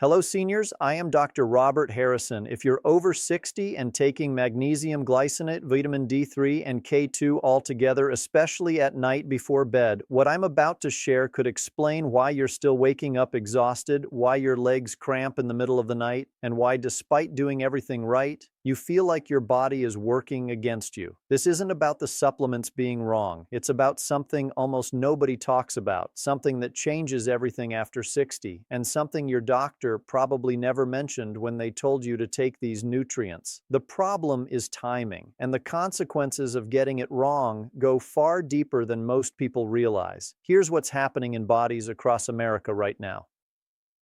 Hello, seniors. I am Dr. Robert Harrison. If you're over 60 and taking magnesium glycinate, vitamin D3, and K2 all together, especially at night before bed, what I'm about to share could explain why you're still waking up exhausted, why your legs cramp in the middle of the night, and why, despite doing everything right, you feel like your body is working against you. This isn't about the supplements being wrong. It's about something almost nobody talks about, something that changes everything after 60, and something your doctor probably never mentioned when they told you to take these nutrients. The problem is timing, and the consequences of getting it wrong go far deeper than most people realize. Here's what's happening in bodies across America right now.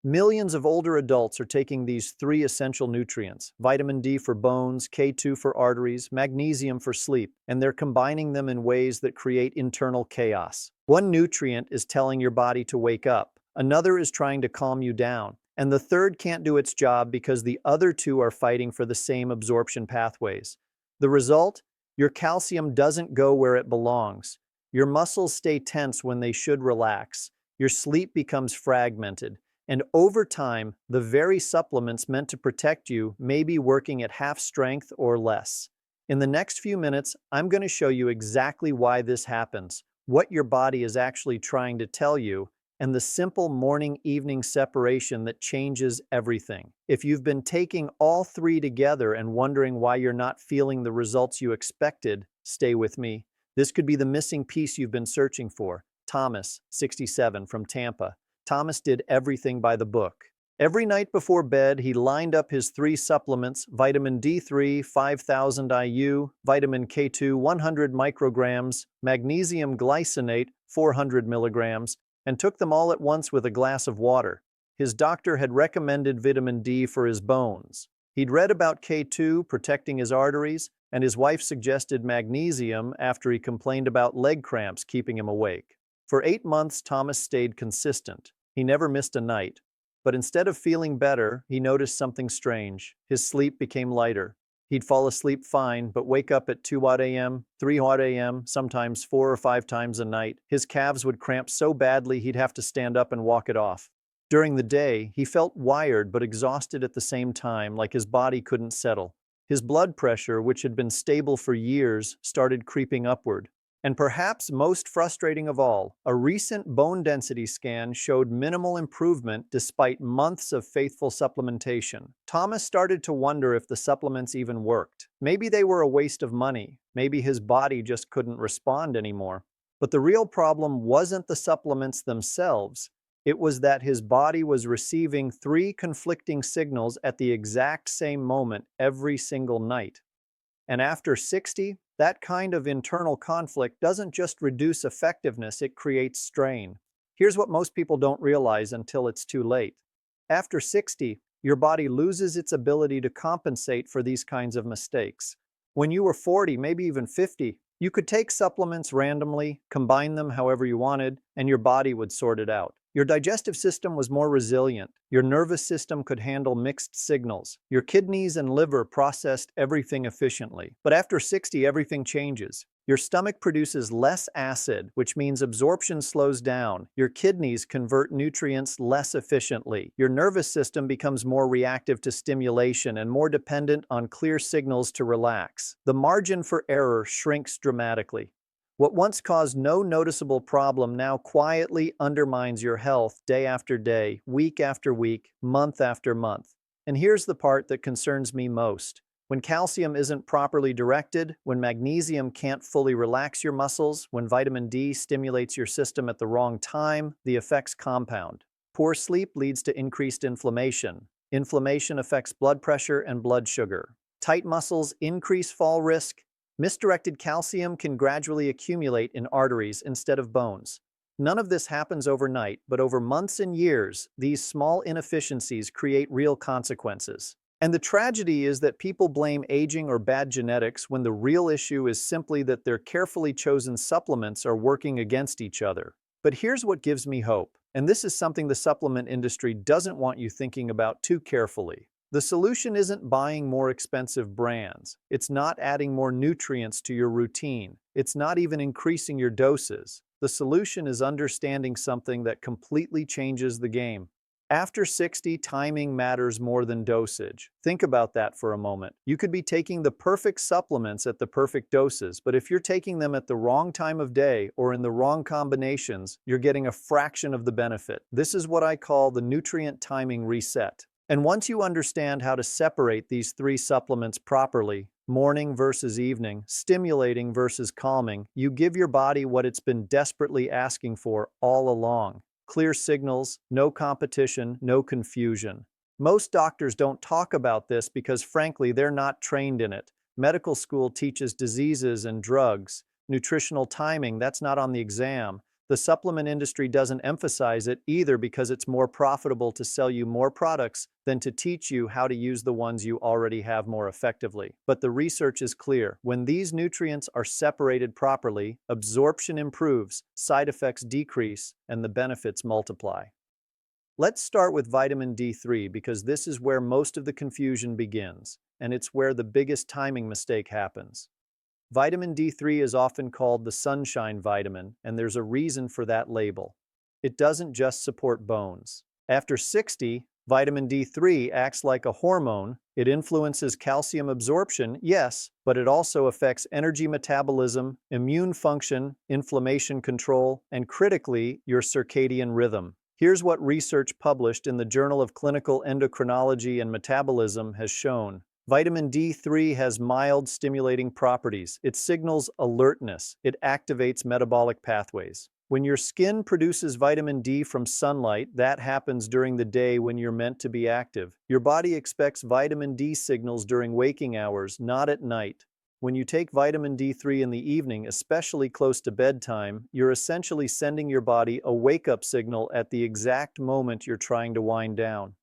Millions of older adults are taking these three essential nutrients: vitamin D for bones, K2 for arteries, magnesium for sleep, and they're combining them in ways that create internal chaos. One nutrient is telling your body to wake up, another is trying to calm you down, and the third can't do its job because the other two are fighting for the same absorption pathways. The result? Your calcium doesn't go where it belongs. Your muscles stay tense when they should relax. Your sleep becomes fragmented. And over time, the very supplements meant to protect you may be working at half strength or less. In the next few minutes, I'm going to show you exactly why this happens, what your body is actually trying to tell you, and the simple morning-evening separation that changes everything. If you've been taking all three together and wondering why you're not feeling the results you expected, stay with me. This could be the missing piece you've been searching for. Thomas, 67, from Tampa. Thomas did everything by the book. Every night before bed, he lined up his three supplements: vitamin D3, 5,000 IU, vitamin K2, 100 micrograms, magnesium glycinate, 400 milligrams, and took them all at once with a glass of water. His doctor had recommended vitamin D for his bones. He'd read about K2 protecting his arteries, and his wife suggested magnesium after he complained about leg cramps keeping him awake. For 8 months, Thomas stayed consistent. He never missed a night. But instead of feeling better, he noticed something strange. His sleep became lighter. He'd fall asleep fine, but wake up at 2 a.m., 3 a.m., sometimes 4 or 5 times a night. His calves would cramp so badly he'd have to stand up and walk it off. During the day, he felt wired but exhausted at the same time, like his body couldn't settle. His blood pressure, which had been stable for years, started creeping upward. And perhaps most frustrating of all, a recent bone density scan showed minimal improvement despite months of faithful supplementation. Thomas started to wonder if the supplements even worked. Maybe they were a waste of money. Maybe his body just couldn't respond anymore. But the real problem wasn't the supplements themselves. It was that his body was receiving three conflicting signals at the exact same moment every single night. And after 60, that kind of internal conflict doesn't just reduce effectiveness, it creates strain. Here's what most people don't realize until it's too late. After 60, your body loses its ability to compensate for these kinds of mistakes. When you were 40, maybe even 50, you could take supplements randomly, combine them however you wanted, and your body would sort it out. Your digestive system was more resilient. Your nervous system could handle mixed signals. Your kidneys and liver processed everything efficiently. But after 60, everything changes. Your stomach produces less acid, which means absorption slows down. Your kidneys convert nutrients less efficiently. Your nervous system becomes more reactive to stimulation and more dependent on clear signals to relax. The margin for error shrinks dramatically. What once caused no noticeable problem now quietly undermines your health day after day, week after week, month after month. And here's the part that concerns me most. When calcium isn't properly directed, when magnesium can't fully relax your muscles, when vitamin D stimulates your system at the wrong time, the effects compound. Poor sleep leads to increased inflammation. Inflammation affects blood pressure and blood sugar. Tight muscles increase fall risk. Misdirected calcium can gradually accumulate in arteries instead of bones. None of this happens overnight, but over months and years, these small inefficiencies create real consequences. And the tragedy is that people blame aging or bad genetics when the real issue is simply that their carefully chosen supplements are working against each other. But here's what gives me hope, and this is something the supplement industry doesn't want you thinking about too carefully. The solution isn't buying more expensive brands. It's not adding more nutrients to your routine. It's not even increasing your doses. The solution is understanding something that completely changes the game. After 60, timing matters more than dosage. Think about that for a moment. You could be taking the perfect supplements at the perfect doses, but if you're taking them at the wrong time of day or in the wrong combinations, you're getting a fraction of the benefit. This is what I call the nutrient timing reset. And once you understand how to separate these three supplements properly, morning versus evening, stimulating versus calming, you give your body what it's been desperately asking for all along. Clear signals, no competition, no confusion. Most doctors don't talk about this because, frankly, they're not trained in it. Medical school teaches diseases and drugs. Nutritional timing, that's not on the exam. The supplement industry doesn't emphasize it either because it's more profitable to sell you more products than to teach you how to use the ones you already have more effectively. But the research is clear. When these nutrients are separated properly, absorption improves, side effects decrease, and the benefits multiply. Let's start with vitamin D3 because this is where most of the confusion begins, and it's where the biggest timing mistake happens. Vitamin D3 is often called the sunshine vitamin, and there's a reason for that label. It doesn't just support bones. After 60, vitamin D3 acts like a hormone. It influences calcium absorption, yes, but it also affects energy metabolism, immune function, inflammation control, and critically, your circadian rhythm. Here's what research published in the Journal of Clinical Endocrinology and Metabolism has shown. Vitamin D3 has mild stimulating properties. It signals alertness. It activates metabolic pathways. When your skin produces vitamin D from sunlight, that happens during the day when you're meant to be active. Your body expects vitamin D signals during waking hours, not at night. When you take vitamin D3 in the evening, especially close to bedtime, you're essentially sending your body a wake-up signal at the exact moment you're trying to wind down.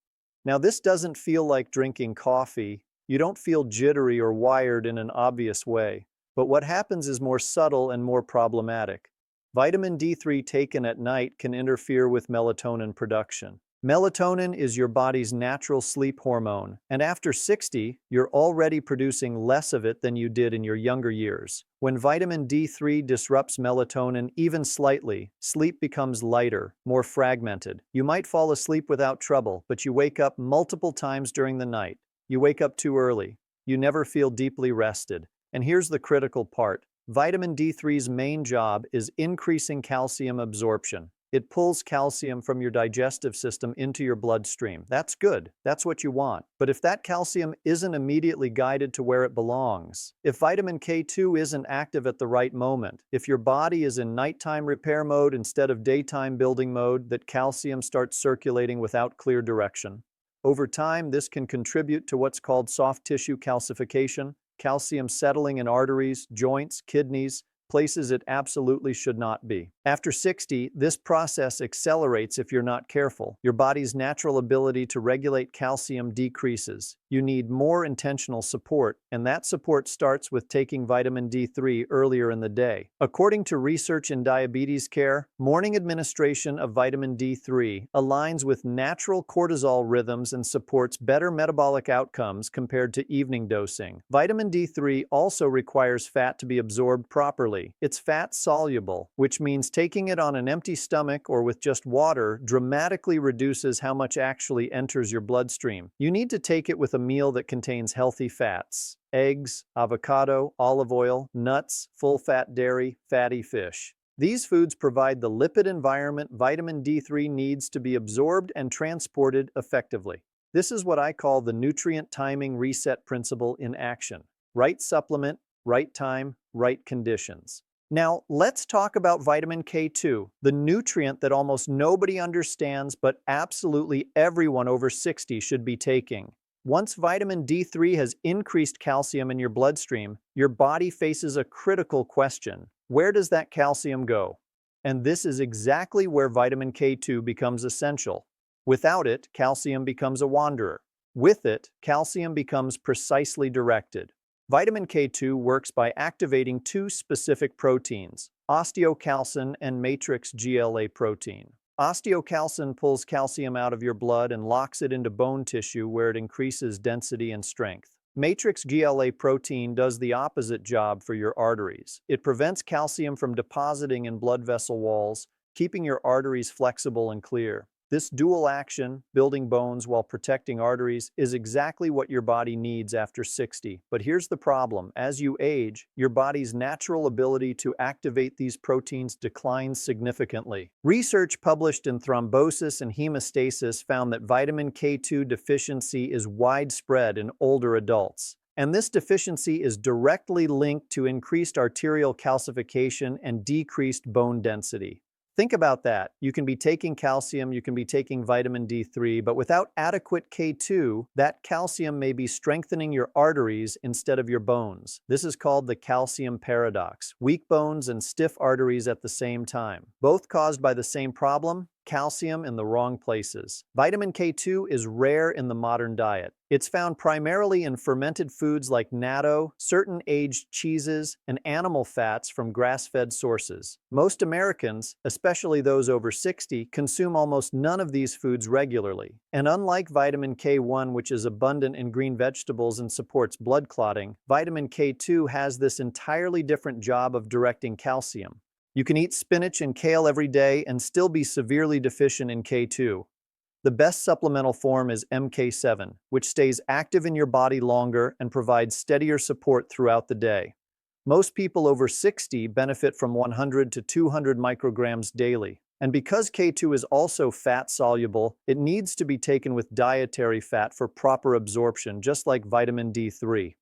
Now, this doesn't feel like drinking coffee. You don't feel jittery or wired in an obvious way. But what happens is more subtle and more problematic. Vitamin D3 taken at night can interfere with melatonin production. Melatonin is your body's natural sleep hormone, and after 60, you're already producing less of it than you did in your younger years. When vitamin D3 disrupts melatonin even slightly, sleep becomes lighter, more fragmented. You might fall asleep without trouble, but you wake up multiple times during the night. You wake up too early. You never feel deeply rested. And here's the critical part. Vitamin D3's main job is increasing calcium absorption. It pulls calcium from your digestive system into your bloodstream. That's good. That's what you want. But if that calcium isn't immediately guided to where it belongs, if vitamin K2 isn't active at the right moment, if your body is in nighttime repair mode instead of daytime building mode, that calcium starts circulating without clear direction. Over time, this can contribute to what's called soft tissue calcification, calcium settling in arteries, joints, kidneys, places it absolutely should not be. After 60, this process accelerates if you're not careful. Your body's natural ability to regulate calcium decreases. You need more intentional support, and that support starts with taking vitamin D3 earlier in the day. According to research in diabetes care, morning administration of vitamin D3 aligns with natural cortisol rhythms and supports better metabolic outcomes compared to evening dosing. Vitamin D3 also requires fat to be absorbed properly. It's fat-soluble, which means taking it on an empty stomach or with just water dramatically reduces how much actually enters your bloodstream. You need to take it with a meal that contains healthy fats: eggs, avocado, olive oil, nuts, full-fat dairy, fatty fish. These foods provide the lipid environment vitamin D3 needs to be absorbed and transported effectively. This is what I call the nutrient timing reset principle in action. Right supplement, right time, right conditions. Now, let's talk about vitamin K2, the nutrient that almost nobody understands but absolutely everyone over 60 should be taking. Once vitamin D3 has increased calcium in your bloodstream, your body faces a critical question. Where does that calcium go? And this is exactly where vitamin K2 becomes essential. Without it, calcium becomes a wanderer. With it, calcium becomes precisely directed. Vitamin K2 works by activating two specific proteins, osteocalcin and matrix GLA protein. Osteocalcin pulls calcium out of your blood and locks it into bone tissue where it increases density and strength. Matrix GLA protein does the opposite job for your arteries. It prevents calcium from depositing in blood vessel walls, keeping your arteries flexible and clear. This dual action, building bones while protecting arteries, is exactly what your body needs after 60. But here's the problem. As you age, your body's natural ability to activate these proteins declines significantly. Research published in Thrombosis and Hemostasis found that vitamin K2 deficiency is widespread in older adults. And this deficiency is directly linked to increased arterial calcification and decreased bone density. Think about that. You can be taking calcium, you can be taking vitamin D3, but without adequate K2, that calcium may be strengthening your arteries instead of your bones. This is called the calcium paradox. Weak bones and stiff arteries at the same time. Both caused by the same problem: calcium in the wrong places. Vitamin K2 is rare in the modern diet. It's found primarily in fermented foods like natto, certain aged cheeses, and animal fats from grass-fed sources. Most Americans, especially those over 60, consume almost none of these foods regularly. And unlike vitamin K1, which is abundant in green vegetables and supports blood clotting, vitamin K2 has this entirely different job of directing calcium. You can eat spinach and kale every day and still be severely deficient in K2. The best supplemental form is MK7, which stays active in your body longer and provides steadier support throughout the day. Most people over 60 benefit from 100 to 200 micrograms daily. And because K2 is also fat-soluble, it needs to be taken with dietary fat for proper absorption, just like vitamin D3.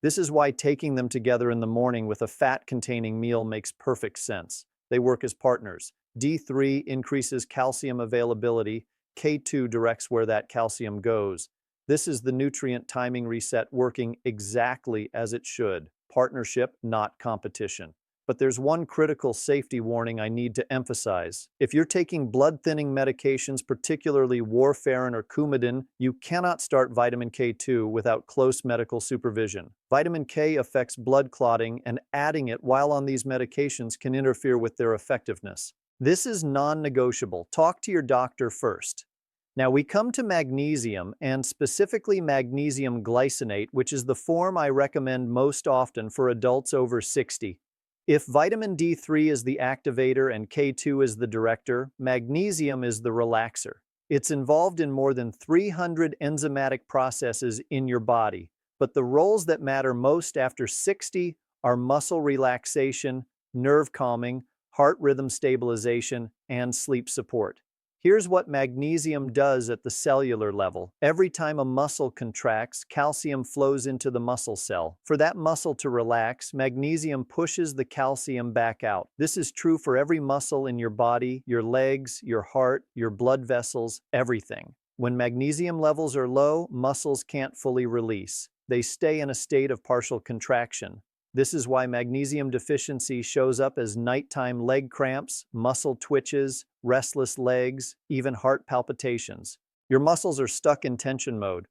This is why taking them together in the morning with a fat-containing meal makes perfect sense. They work as partners. D3 increases calcium availability. K2 directs where that calcium goes. This is the nutrient timing reset working exactly as it should. Partnership, not competition. But there's one critical safety warning I need to emphasize. If you're taking blood-thinning medications, particularly warfarin or Coumadin, you cannot start vitamin K2 without close medical supervision. Vitamin K affects blood clotting, and adding it while on these medications can interfere with their effectiveness. This is non-negotiable. Talk to your doctor first. Now we come to magnesium, and specifically magnesium glycinate, which is the form I recommend most often for adults over 60. If vitamin D3 is the activator and K2 is the director, magnesium is the relaxer. It's involved in more than 300 enzymatic processes in your body, but the roles that matter most after 60 are muscle relaxation, nerve calming, heart rhythm stabilization, and sleep support. Here's what magnesium does at the cellular level. Every time a muscle contracts, calcium flows into the muscle cell. For that muscle to relax, magnesium pushes the calcium back out. This is true for every muscle in your body, your legs, your heart, your blood vessels, everything. When magnesium levels are low, muscles can't fully release. They stay in a state of partial contraction. This is why magnesium deficiency shows up as nighttime leg cramps, muscle twitches, restless legs, even heart palpitations. Your muscles are stuck in tension mode.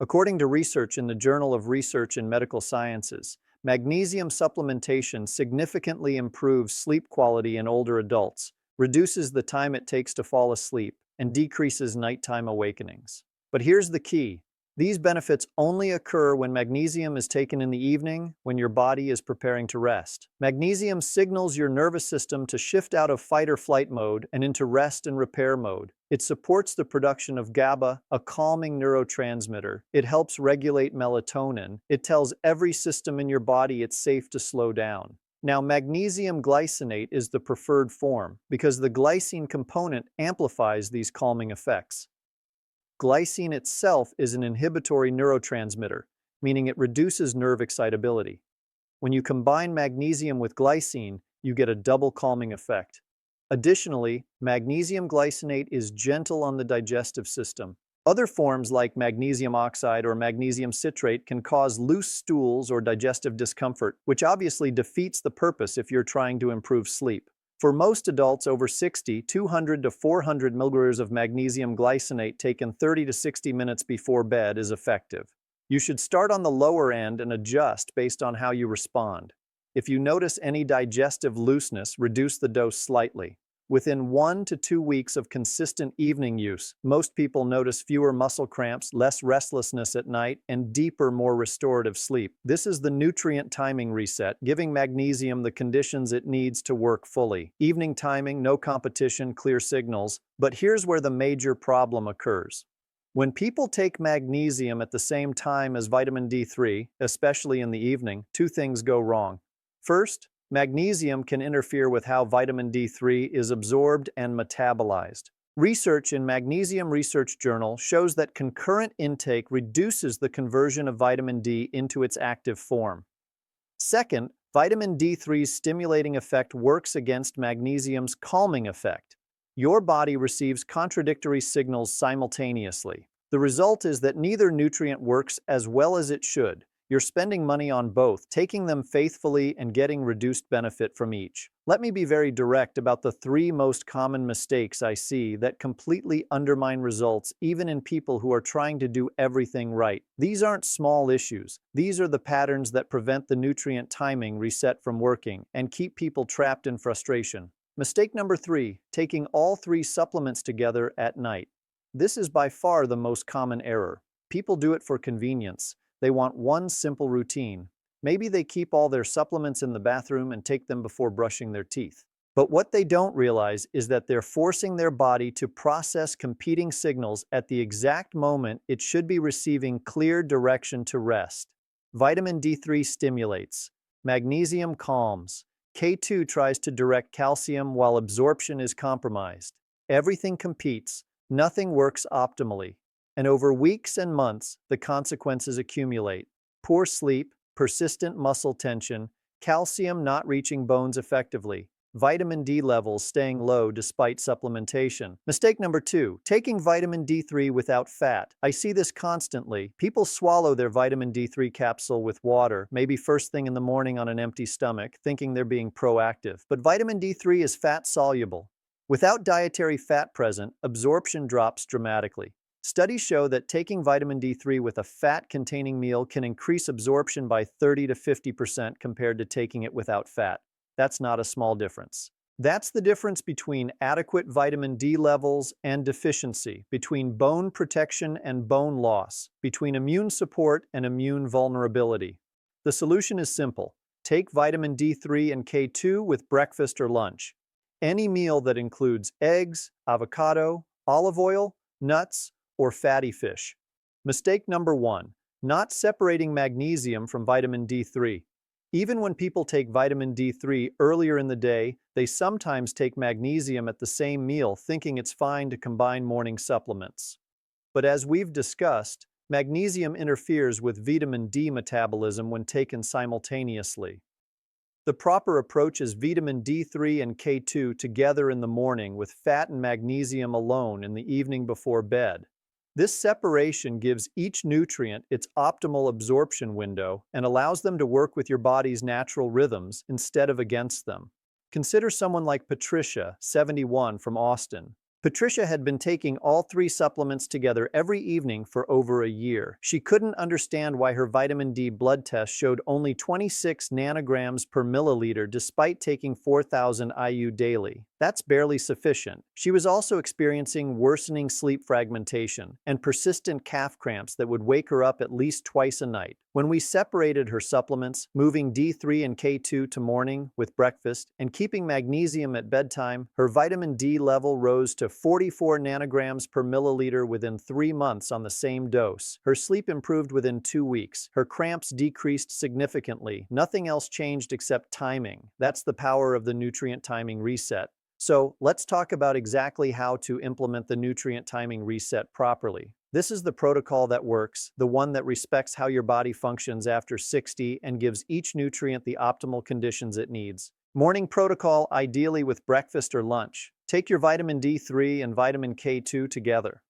According to research in the Journal of Research in Medical Sciences, magnesium supplementation significantly improves sleep quality in older adults, reduces the time it takes to fall asleep, and decreases nighttime awakenings. But here's the key. These benefits only occur when magnesium is taken in the evening, when your body is preparing to rest. Magnesium signals your nervous system to shift out of fight or flight mode and into rest and repair mode. It supports the production of GABA, a calming neurotransmitter. It helps regulate melatonin. It tells every system in your body it's safe to slow down. Now, magnesium glycinate is the preferred form because the glycine component amplifies these calming effects. Glycine itself is an inhibitory neurotransmitter, meaning it reduces nerve excitability. When you combine magnesium with glycine, you get a double calming effect. Additionally, magnesium glycinate is gentle on the digestive system. Other forms like magnesium oxide or magnesium citrate can cause loose stools or digestive discomfort, which obviously defeats the purpose if you're trying to improve sleep. For most adults over 60, 200 to 400 milligrams of magnesium glycinate taken 30 to 60 minutes before bed is effective. You should start on the lower end and adjust based on how you respond. If you notice any digestive looseness, reduce the dose slightly. Within 1 to 2 weeks of consistent evening use, most people notice fewer muscle cramps, less restlessness at night, and deeper, more restorative sleep. This is the nutrient timing reset, giving magnesium the conditions it needs to work fully. Evening timing, no competition, clear signals. But here's where the major problem occurs. When people take magnesium at the same time as vitamin D3, especially in the evening, two things go wrong. First, magnesium can interfere with how vitamin D3 is absorbed and metabolized. Research in Magnesium Research Journal shows that concurrent intake reduces the conversion of vitamin D into its active form. Second, vitamin D3's stimulating effect works against magnesium's calming effect. Your body receives contradictory signals simultaneously. The result is that neither nutrient works as well as it should. You're spending money on both, taking them faithfully and getting reduced benefit from each. Let me be very direct about the 3 most common mistakes I see that completely undermine results even in people who are trying to do everything right. These aren't small issues. These are the patterns that prevent the nutrient timing reset from working and keep people trapped in frustration. Mistake number 3, taking all 3 supplements together at night. This is by far the most common error. People do it for convenience. They want one simple routine. Maybe they keep all their supplements in the bathroom and take them before brushing their teeth. But what they don't realize is that they're forcing their body to process competing signals at the exact moment it should be receiving clear direction to rest. Vitamin D3 stimulates. Magnesium calms. K2 tries to direct calcium while absorption is compromised. Everything competes. Nothing works optimally. And over weeks and months, the consequences accumulate. Poor sleep, persistent muscle tension, calcium not reaching bones effectively, vitamin D levels staying low despite supplementation. Mistake number 2, taking vitamin D3 without fat. I see this constantly. People swallow their vitamin D3 capsule with water, maybe first thing in the morning on an empty stomach, thinking they're being proactive. But vitamin D3 is fat-soluble. Without dietary fat present, absorption drops dramatically. Studies show that taking vitamin D3 with a fat-containing meal can increase absorption by 30 to 50% compared to taking it without fat. That's not a small difference. That's the difference between adequate vitamin D levels and deficiency, between bone protection and bone loss, between immune support and immune vulnerability. The solution is simple. Take vitamin D3 and K2 with breakfast or lunch. Any meal that includes eggs, avocado, olive oil, nuts, or fatty fish. Mistake number 1, not separating magnesium from vitamin D3. Even when people take vitamin D3 earlier in the day, they sometimes take magnesium at the same meal, thinking it's fine to combine morning supplements. But as we've discussed, magnesium interferes with vitamin D metabolism when taken simultaneously. The proper approach is vitamin D3 and K2 together in the morning with fat and magnesium alone in the evening before bed. This separation gives each nutrient its optimal absorption window and allows them to work with your body's natural rhythms instead of against them. Consider someone like Patricia, 71, from Austin. Patricia had been taking all 3 supplements together every evening for over a year. She couldn't understand why her vitamin D blood test showed only 26 nanograms per milliliter despite taking 4,000 IU daily. That's barely sufficient. She was also experiencing worsening sleep fragmentation and persistent calf cramps that would wake her up at least twice a night. When we separated her supplements, moving D3 and K2 to morning with breakfast and keeping magnesium at bedtime, her vitamin D level rose to 44 nanograms per milliliter within 3 months on the same dose. Her sleep improved within 2 weeks. Her cramps decreased significantly. Nothing else changed except timing. That's the power of the nutrient timing reset. So let's talk about exactly how to implement the nutrient timing reset properly. This is the protocol that works, the one that respects how your body functions after 60 and gives each nutrient the optimal conditions it needs. Morning protocol, ideally with breakfast or lunch. Take your vitamin D3 and vitamin K2 together.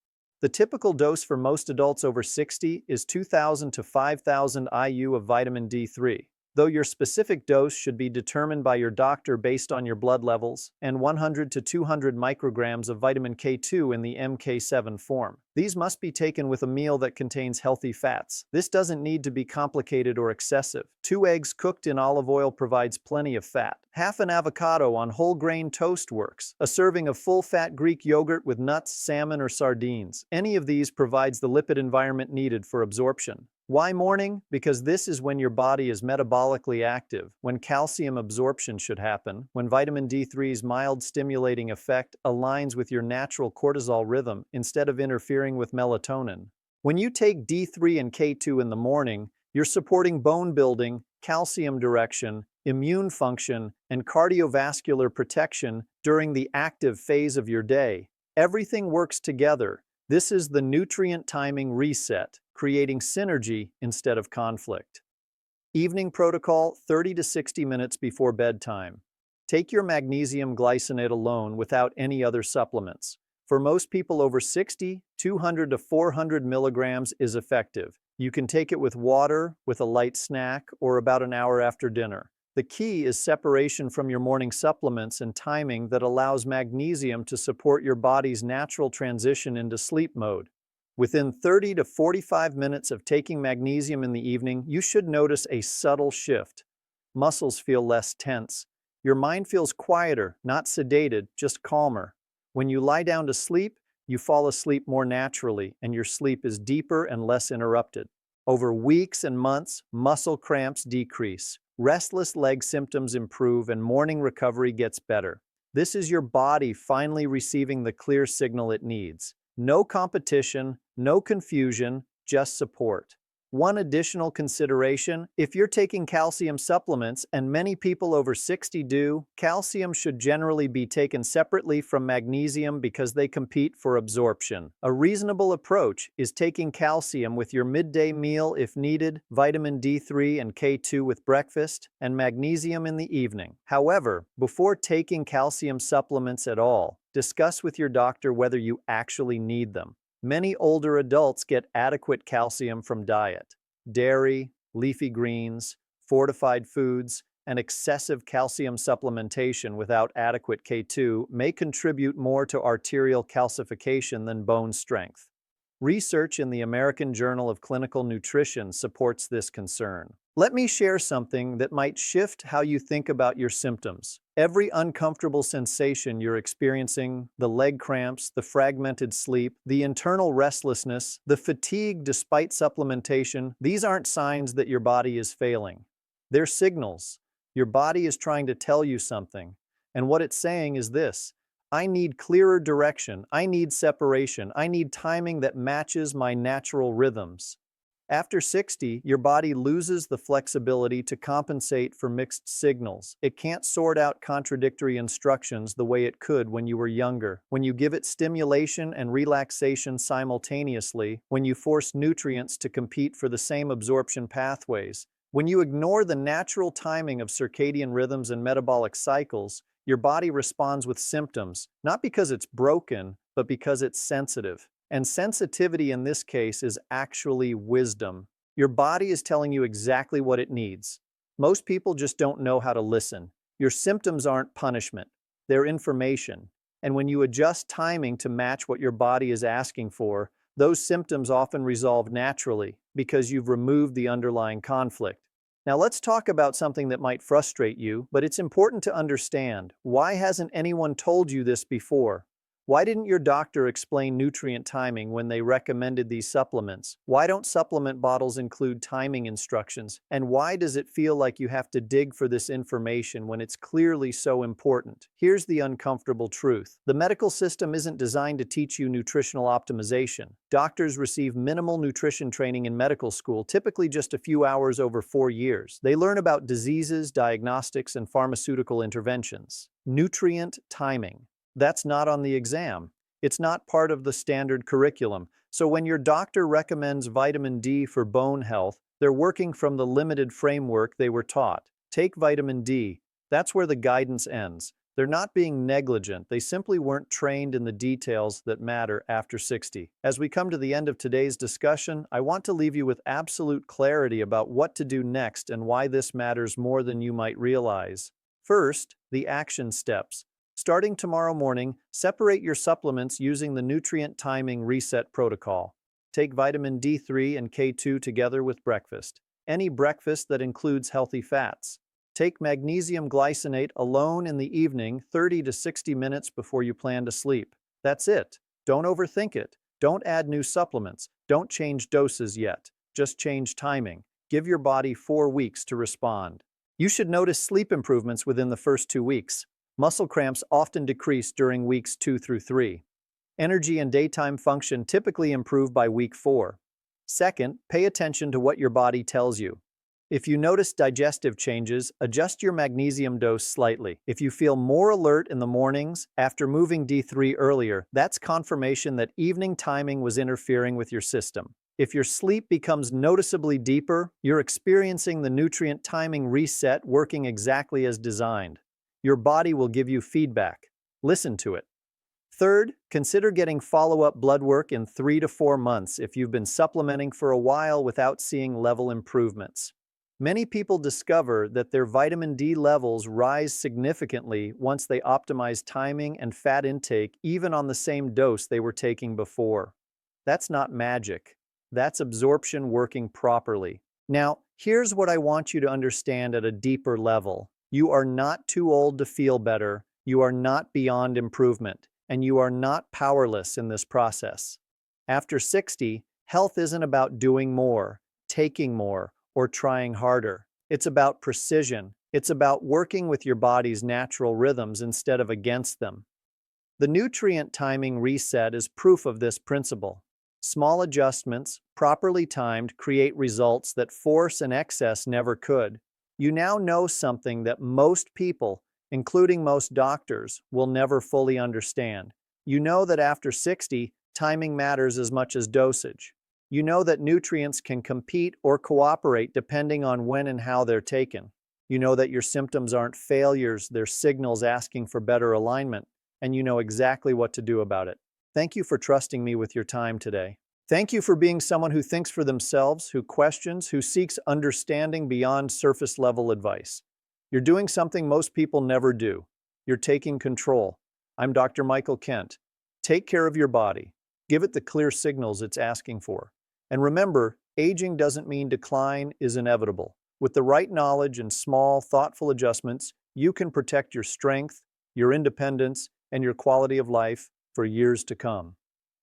The typical dose for most adults over 60 is 2,000 to 5,000 IU of vitamin D3. though your specific dose should be determined by your doctor based on your blood levels, and 100 to 200 micrograms of vitamin K2 in the MK7 form. These must be taken with a meal that contains healthy fats. This doesn't need to be complicated or excessive. 2 eggs cooked in olive oil provides plenty of fat. Half an avocado on whole grain toast works. A serving of full-fat Greek yogurt with nuts, salmon, or sardines. Any of these provides the lipid environment needed for absorption. Why morning? Because this is when your body is metabolically active, when calcium absorption should happen, when vitamin D3's mild stimulating effect aligns with your natural cortisol rhythm instead of interfering with melatonin. When you take D3 and K2 in the morning, you're supporting bone building, calcium direction, immune function, and cardiovascular protection during the active phase of your day. Everything works together. This is the nutrient timing reset, creating synergy instead of conflict. Evening protocol, 30 to 60 minutes before bedtime. Take your magnesium glycinate alone without any other supplements. For most people over 60, 200 to 400 milligrams is effective. You can take it with water, with a light snack, or about an hour after dinner. The key is separation from your morning supplements and timing that allows magnesium to support your body's natural transition into sleep mode. Within 30 to 45 minutes of taking magnesium in the evening, you should notice a subtle shift. Muscles feel less tense. Your mind feels quieter, not sedated, just calmer. When you lie down to sleep, you fall asleep more naturally, and your sleep is deeper and less interrupted. Over weeks and months, muscle cramps decrease. Restless leg symptoms improve and morning recovery gets better. This is your body finally receiving the clear signal it needs. No competition, no confusion, just support. One additional consideration, if you're taking calcium supplements, and many people over 60 do, calcium should generally be taken separately from magnesium because they compete for absorption. A reasonable approach is taking calcium with your midday meal if needed, vitamin D3 and K2 with breakfast, and magnesium in the evening. However, before taking calcium supplements at all, discuss with your doctor whether you actually need them. Many older adults get adequate calcium from diet. Dairy, leafy greens, fortified foods, and excessive calcium supplementation without adequate K2 may contribute more to arterial calcification than bone strength. Research in the American Journal of Clinical Nutrition supports this concern. Let me share something that might shift how you think about your symptoms. Every uncomfortable sensation you're experiencing, the leg cramps, the fragmented sleep, the internal restlessness, the fatigue despite supplementation, these aren't signs that your body is failing. They're signals. Your body is trying to tell you something. And what it's saying is this: I need clearer direction, I need separation, I need timing that matches my natural rhythms. After 60, your body loses the flexibility to compensate for mixed signals. It can't sort out contradictory instructions the way it could when you were younger. When you give it stimulation and relaxation simultaneously, when you force nutrients to compete for the same absorption pathways, when you ignore the natural timing of circadian rhythms and metabolic cycles, your body responds with symptoms, not because it's broken, but because it's sensitive. And sensitivity in this case is actually wisdom. Your body is telling you exactly what it needs. Most people just don't know how to listen. Your symptoms aren't punishment, they're information. And when you adjust timing to match what your body is asking for, those symptoms often resolve naturally because you've removed the underlying conflict. Now let's talk about something that might frustrate you, but it's important to understand. Why hasn't anyone told you this before? Why didn't your doctor explain nutrient timing when they recommended these supplements? Why don't supplement bottles include timing instructions? And why does it feel like you have to dig for this information when it's clearly so important? Here's the uncomfortable truth. The medical system isn't designed to teach you nutritional optimization. Doctors receive minimal nutrition training in medical school, typically just a few hours over 4 years. They learn about diseases, diagnostics, and pharmaceutical interventions. Nutrient timing. That's not on the exam. It's not part of the standard curriculum. So when your doctor recommends vitamin D for bone health, they're working from the limited framework they were taught. Take vitamin D. That's where the guidance ends. They're not being negligent, they simply weren't trained in the details that matter after 60. As we come to the end of today's discussion, I want to leave you with absolute clarity about what to do next and why this matters more than you might realize. First, the action steps. Starting tomorrow morning, separate your supplements using the nutrient timing reset protocol. Take vitamin D3 and K2 together with breakfast. Any breakfast that includes healthy fats. Take magnesium glycinate alone in the evening 30 to 60 minutes before you plan to sleep. That's it. Don't overthink it. Don't add new supplements. Don't change doses yet. Just change timing. Give your body 4 weeks to respond. You should notice sleep improvements within the first 2 weeks. Muscle cramps often decrease during weeks 2 through 3. Energy and daytime function typically improve by week 4. Second, pay attention to what your body tells you. If you notice digestive changes, adjust your magnesium dose slightly. If you feel more alert in the mornings after moving D3 earlier, that's confirmation that evening timing was interfering with your system. If your sleep becomes noticeably deeper, you're experiencing the nutrient timing reset working exactly as designed. Your body will give you feedback. Listen to it. Third, consider getting follow-up blood work in 3 to 4 months if you've been supplementing for a while without seeing level improvements. Many people discover that their vitamin D levels rise significantly once they optimize timing and fat intake even on the same dose they were taking before. That's not magic. That's absorption working properly. Now, here's what I want you to understand at a deeper level. You are not too old to feel better, you are not beyond improvement, and you are not powerless in this process. After 60, health isn't about doing more, taking more, or trying harder. It's about precision. It's about working with your body's natural rhythms instead of against them. The nutrient timing reset is proof of this principle. Small adjustments, properly timed, create results that force and excess never could. You now know something that most people, including most doctors, will never fully understand. You know that after 60, timing matters as much as dosage. You know that nutrients can compete or cooperate depending on when and how they're taken. You know that your symptoms aren't failures, they're signals asking for better alignment, and you know exactly what to do about it. Thank you for trusting me with your time today. Thank you for being someone who thinks for themselves, who questions, who seeks understanding beyond surface-level advice. You're doing something most people never do. You're taking control. I'm Dr. Michael Kent. Take care of your body. Give it the clear signals it's asking for. And remember, aging doesn't mean decline is inevitable. With the right knowledge and small, thoughtful adjustments, you can protect your strength, your independence, and your quality of life for years to come.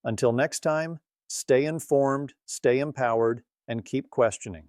Until next time, stay informed, stay empowered, and keep questioning.